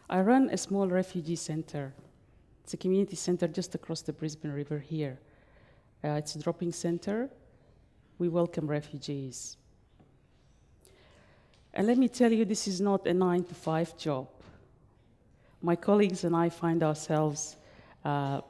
I run a small refugee center. It's a community center just across the Brisbane River here. It's a dropping center. We welcome refugees. And let me tell you, this is not a 9-to-5 job. My colleagues and I find ourselves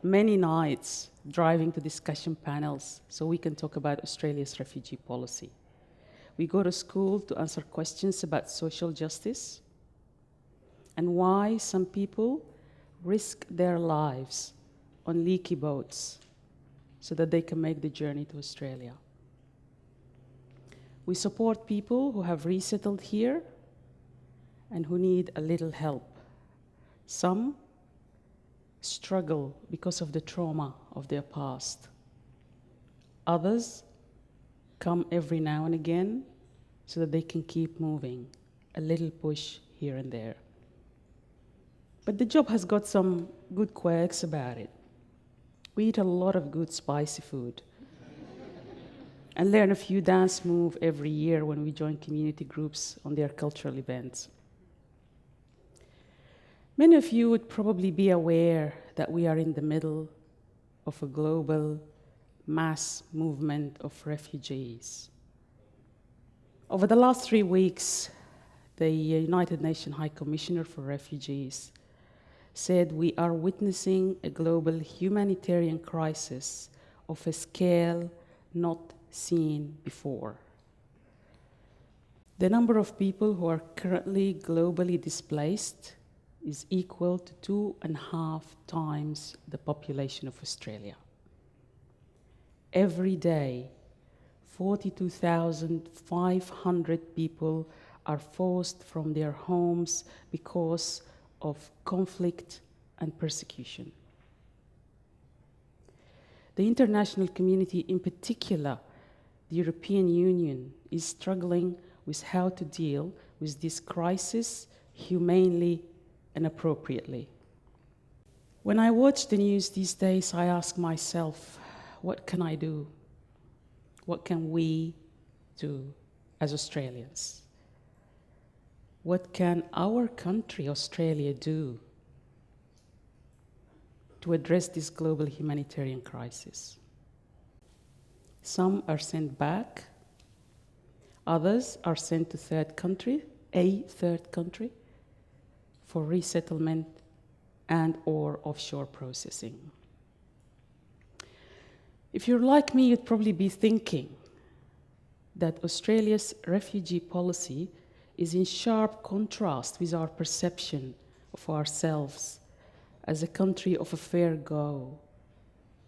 many nights driving to discussion panels so we can talk about Australia's refugee policy. We go to school to answer questions about social justice and why some people risk their lives on leaky boats so that they can make the journey to Australia. We support people who have resettled here and who need a little help. Some struggle because of the trauma of their past. Others come every now and again so that they can keep moving, a little push here and there. But the job has got some good quirks about it. We eat a lot of good spicy food and learn a few dance moves every year when we join community groups on their cultural events. Many of you would probably be aware that we are in the middle of a global mass movement of refugees. Over the last 3 weeks, the United Nations High Commissioner for Refugees said we are witnessing a global humanitarian crisis of a scale not seen before. The number of people who are currently globally displaced is equal to 2.5 times the population of Australia. Every day, 42,500 people are forced from their homes because of conflict and persecution. The international community, in particular, the European Union, is struggling with how to deal with this crisis humanely and appropriately. When I watch the news these days, I ask myself, what can I do? What can we do as Australians? What can our country, Australia, do to address this global humanitarian crisis? Some are sent back. Others are sent to a third country, for resettlement and/or offshore processing. If you're like me, you'd probably be thinking that Australia's refugee policy is in sharp contrast with our perception of ourselves as a country of a fair go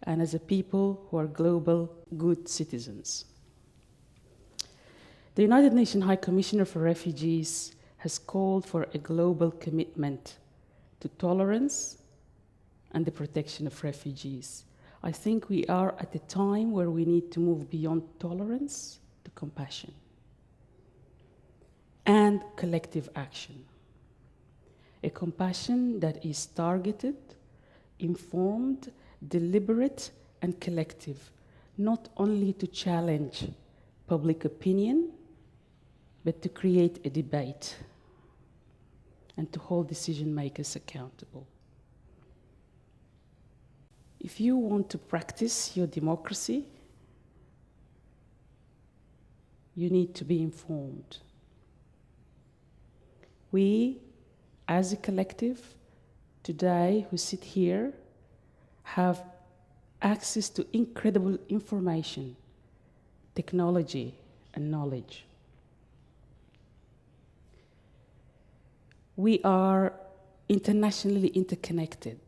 and as a people who are global good citizens. The United Nations High Commissioner for Refugees has called for a global commitment to tolerance and the protection of refugees. I think we are at a time where we need to move beyond tolerance to compassion and collective action. A compassion that is targeted, informed, deliberate, and collective, not only to challenge public opinion, but to create a debate and to hold decision makers accountable. If you want to practice your democracy, you need to be informed. We, as a collective, today, who sit here, have access to incredible information, technology, and knowledge. We are internationally interconnected,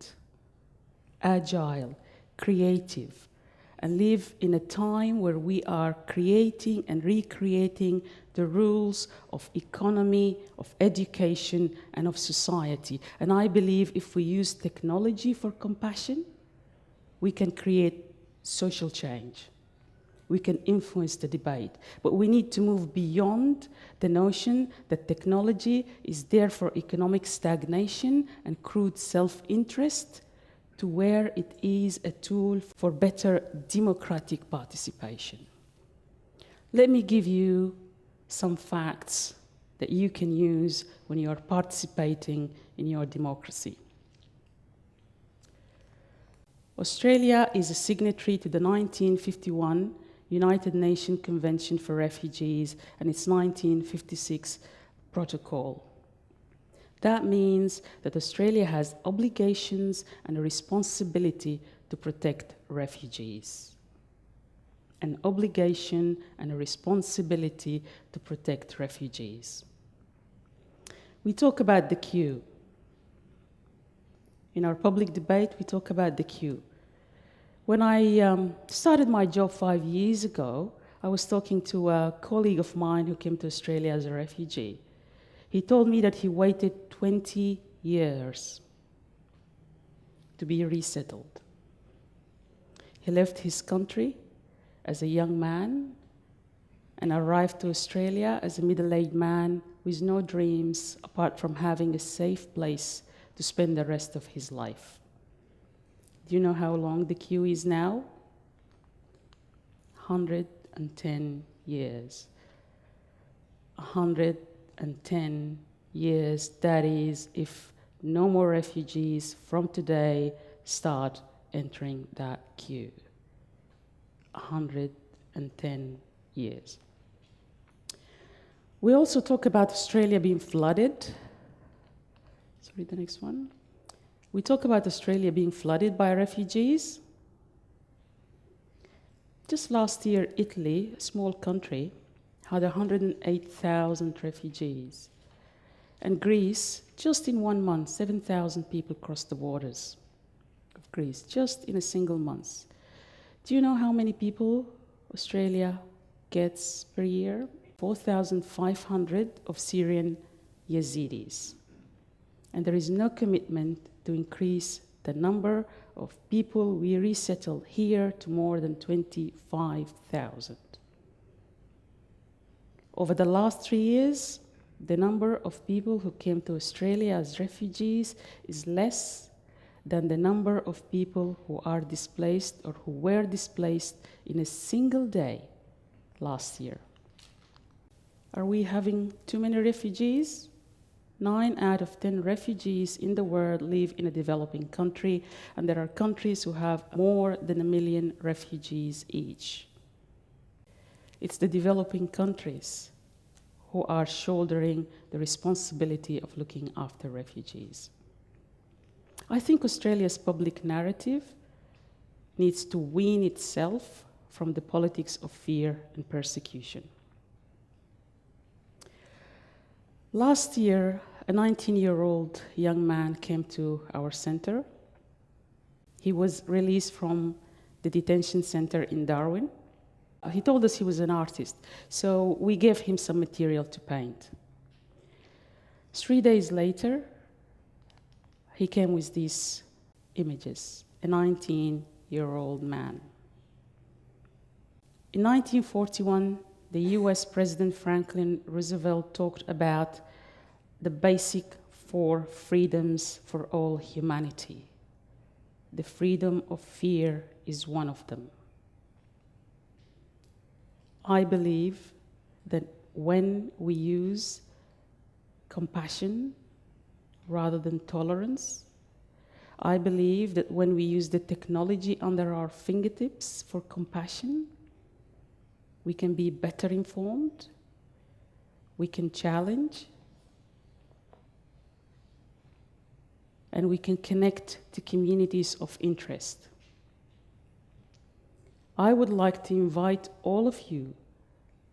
agile, creative, and live in a time where we are creating and recreating the rules of economy, of education, and of society. And I believe if we use technology for compassion, we can create social change. We can influence the debate. But we need to move beyond the notion that technology is there for economic stagnation and crude self-interest to where it is a tool for better democratic participation. Let me give you some facts that you can use when you are participating in your democracy. Australia is a signatory to the 1951 United Nations Convention for Refugees and its 1956 protocol. That means that Australia has obligations and a responsibility to protect refugees. An obligation and a responsibility to protect refugees. We talk about the queue. In our public debate, we talk about the queue. When I started my job 5 years ago, I was talking to a colleague of mine who came to Australia as a refugee. He told me that he waited 20 years to be resettled. He left his country as a young man and arrived to Australia as a middle-aged man with no dreams apart from having a safe place to spend the rest of his life. Do you know how long the queue is now? 110 years. 110 years, that is, if no more refugees from today start entering that queue. 110 years. We also talk about Australia being flooded. Sorry, the next one. We talk about Australia being flooded by refugees. Just last year, Italy, a small country, had 108,000 refugees. And Greece, just in 1 month, 7,000 people crossed the borders of Greece, just in a single month. Do you know how many people Australia gets per year? 4,500 of Syrian Yazidis. And there is no commitment to increase the number of people we resettle here to more than 25,000. Over the last 3 years, the number of people who came to Australia as refugees is less than the number of people who are displaced or who were displaced in a single day last year. Are we having too many refugees? 9 out of 10 refugees in the world live in a developing country, and there are countries who have more than 1 million refugees each. It's the developing countries who are shouldering the responsibility of looking after refugees. I think Australia's public narrative needs to wean itself from the politics of fear and persecution. Last year, a 19-year-old young man came to our center. He was released from the detention center in Darwin. He told us he was an artist, so we gave him some material to paint. 3 days later, he came with these images, a 19-year-old man. In 1941, the US President Franklin Roosevelt talked about the basic 4 freedoms for all humanity. The freedom of fear is one of them. I believe that when we use compassion rather than tolerance, I believe that when we use the technology under our fingertips for compassion, we can be better informed, we can challenge, and we can connect to communities of interest. I would like to invite all of you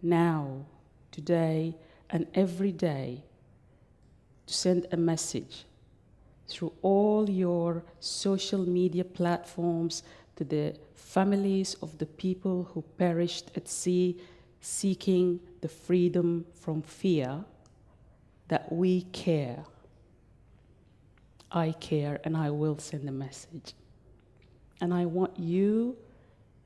now, today, and every day to send a message through all your social media platforms to the families of the people who perished at sea, seeking the freedom from fear, that we care. I care, and I will send a message. And I want you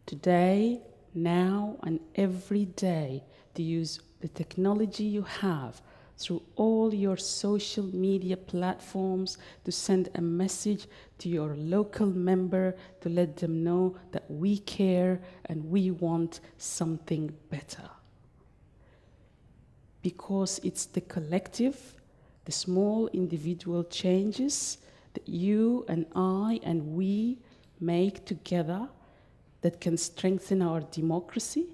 today, now, and every day to use the technology you have through all your social media platforms to send a message to your local member to let them know that we care and we want something better. because it's the collective, the small individual changes that you and I and we make together that can strengthen our democracy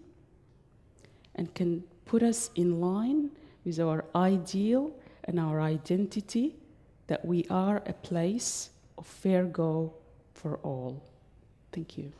and can put us in line with our ideal and our identity that we are a place of fair go for all. Thank you.